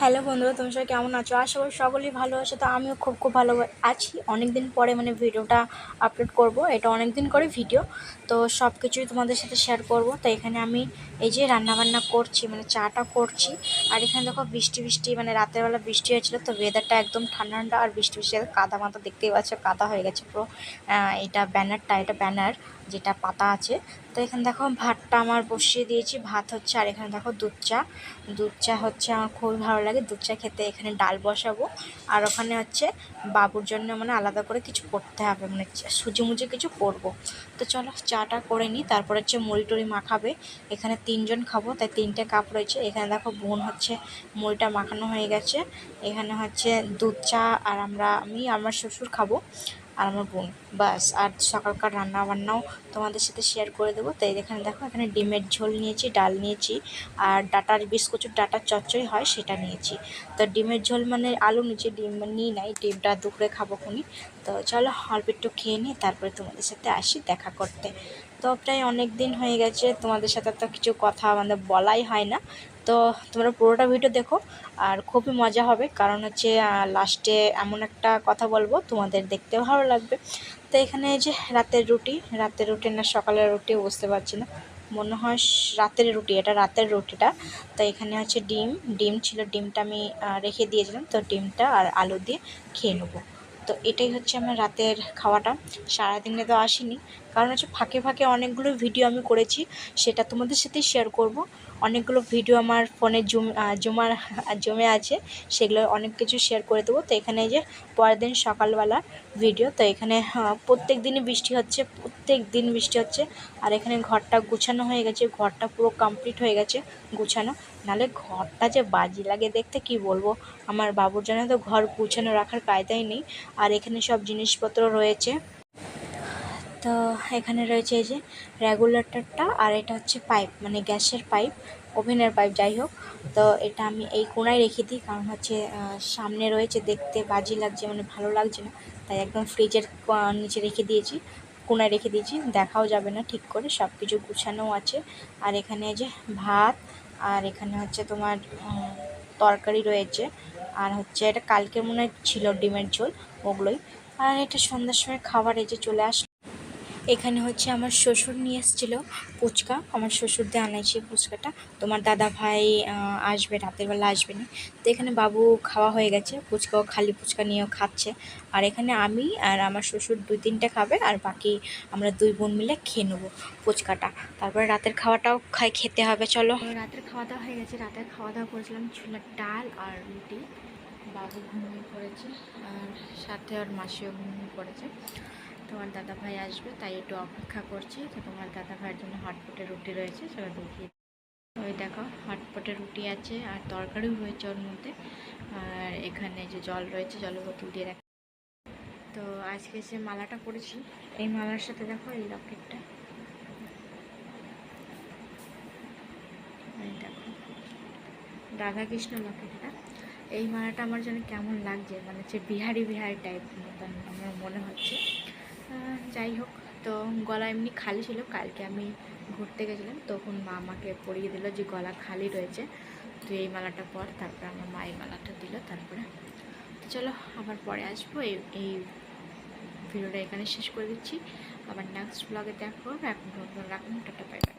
Hello বন্ধুরা, তুমি সবাই কেমন আছো? আশা করি সকলেই ভালো আছো। তো আমিও খুব ভালো আছি। অনেক দিন পরে ভিডিওটা আপলোড করব। এটা অনেক দিন করে ভিডিও, তো সব কিছুই তোমাদের সাথে শেয়ার করব। তো এখানে আমি এই যে রান্নাবান্না করছি, চাটা করছি। আর এখানে দেখো বৃষ্টি বৃষ্টি, রাতের বেলা বৃষ্টি হয়েছিল, তো ওয়েদারটা একদম ঠান্ডা ঠান্ডা। আর বৃষ্টি বৃষ্টি কাদা মাথা দেখতেই পাচ্ছ, কাদা হয়ে গেছে পুরো। এটা ব্যানার যেটা পাতা আছে। তো এখানে দেখো ভাতটা আমার বসিয়ে দিয়েছি, ভাত হচ্ছে। আর এখানে দেখো দুধ চা হচ্ছে। আমার খুবই ভালো লাগে দুধ চা খেতে। এখানে ডাল বসাবো, আর ওখানে হচ্ছে বাবুর জন্য আলাদা করে কিছু করতে হবে, সুজি মুজি কিছু করবো। তো চলো চাটা করে নিই, তারপর হচ্ছে মুড়ি টুড়ি মাখাবে। এখানে 3 জন খাবো, তাই 3টে কাপ রয়েছে। এখানে দেখো বোন হচ্ছে মুড়িটা মাখানো হয়ে গেছে। এখানে হচ্ছে দুধ চা, আর আমি আমার শ্বশুর খাবো, আর আমার বোন, বাস। আর সকালকার রান্না বান্নাও তোমাদের সাথে শেয়ার করে দেবো। তাই এখানে দেখো, এখানে ডিমের ঝোল নিয়েছি, ডাল নিয়েছি, আর ডাটার বিস্কুটের ডাটার চচ্চড়ি হয় সেটা নিয়েছি। তো ডিমের ঝোল আলু নিচে, ডিম নিই নাই, ডিমটা দুপুরে খাবো খুনি। তো চলো অল্প একটু খেয়ে নিই, তারপরে তোমাদের সাথে আসি দেখা করতে। তো প্রায় অনেক দিন হয়ে গেছে, তোমাদের সাথে তো কিছু কথা বলাই হয় না। তো তোমরা পুরোটা ভিডিও দেখো, আর খুবই মজা হবে। কারণ হচ্ছে লাস্টে এমন একটা কথা বলবো, তোমাদের দেখতে ভালো লাগবে। তো এখানে এই যে রাতের রুটি না সকালের রুটি বুঝতে পারছি না, মনে হয় রাতের রুটি, এটা রাতের রুটিটা। তো এখানে হচ্ছে ডিম ছিল, ডিমটা আমি রেখে দিয়েছিলাম। তো ডিমটা আর আলু দিয়ে খেয়ে নেবো। তো এটাই হচ্ছে আমার রাতের খাওয়াটা। সারাদিনে তো আসিনি, কারণ হচ্ছে ফাঁকে ফাঁকে অনেকগুলো ভিডিও আমি করেছি, সেটা তোমাদের সাথেই শেয়ার করব। অনেকগুলো ভিডিও আমার ফোনে জমে আছে, সেগুলো অনেক কিছু শেয়ার করে দেবো। তো এখানে এই যে পরের দিন সকালবেলা ভিডিও। তো এখানে প্রত্যেক দিনই বৃষ্টি হচ্ছে, প্রত্যেক দিন বৃষ্টি হচ্ছে। আর এখানে ঘরটা গুছানো হয়ে গেছে, ঘরটা পুরো কমপ্লিট হয়ে গেছে গুছানো। নাহলে ঘরটা যে বাজে লাগে দেখতে, কি বলবো। আমার বাবুর জন্য তো ঘর গুছানো রাখার কায়দাই নেই। আর এখানে সব জিনিসপত্র রয়েছে। তো এখানে রয়েছে এই যে রেগুলেটরটা, আর এটা হচ্ছে পাইপ, গ্যাসের পাইপ, ওভেনের পাইপ, যাই হোক। তো এটা আমি এই কোণায় রেখে দিই, কারণ হচ্ছে সামনে রয়েছে, দেখতে বাজে লাগছে, ভালো লাগছে না। তাই একদম ফ্রিজের নিচে রেখে দিয়েছি, কোণায় রেখে দিয়েছি, দেখাও যাবে না ঠিক করে, সব কিছু গুছানোও আছে। আর এখানে যে ভাত, আর এখানে হচ্ছে তোমার তরকারি রয়েছে। আর হচ্ছে এটা কালকে মনে হয় ছিল ডিমের ঝোল, ওগুলোই। আর এটা সন্ধ্যার সময় খাবার এই যে চলে আসলো। এখানে হচ্ছে আমার শ্বশুর নিয়ে এসেছিলো ফুচকা, আমার শ্বশুর দিয়ে আনাইছি ফুচকাটা। তোমার দাদা ভাই আসবে, রাতের বেলা আসবে না। তো এখানে বাবু খাওয়া হয়ে গেছে, ফুচকাও খালি ফুচকা নিয়েও খাচ্ছে। আর এখানে আমি আর আমার শ্বশুর 2-3টে খাবে, আর বাকি আমরা 2 বোন মিলে খেয়ে নেবো ফুচকাটা। তারপরে রাতের খাওয়াটাও খেতে হবে। চলো, রাতের খাওয়া দাওয়া হয়ে গেছে। রাতের খাওয়া দাওয়া করেছিলাম ছোলার ডাল আর রুটি। বাবু ঘুমিয়ে পড়েছে, আর সাথে ওর মাসিও ঘুমিয়ে পড়েছে। তোমার দাদা ভাই আসবে, তাই একটু অপেক্ষা করছি। তো তোমার দাদা ভাইয়ের জন্য হটপটে রুটি রয়েছে, সেটা দেখিয়ে। ওই দেখো হটপটে রুটি আছে, আর তরকারিও রয়েছে ওর মধ্যে। আর এখানে যে জল রয়েছে, জলের বোতল দিয়ে রাখা। তো আজকে যে মালাটা পরেছি, এই মালার সাথে দেখো এই লকেটটা, এই দেখো রাধাকৃষ্ণ লকেটটা। এই মালাটা আমার জন্য কেমন লাগছে, হচ্ছে বিহারি টাইপ মতন আমার মনে হচ্ছে। যাই হোক, তো গলা এমনি খালি ছিল। কালকে আমি ঘুরতে গেছিলাম, তখন মা আমাকে পরিয়ে দিল যে গলা খালি রয়েছে, তো এই মালাটা পর। তারপরে আমার মা এই মালাটা দিল। তারপরে তো চলো আবার পরে আসবো। এই ভিডিওটা এখানে শেষ করে দিচ্ছি। আবার নেক্সট ব্লগে দেখো। এখন রাখুন, টাটা, বাই বাই।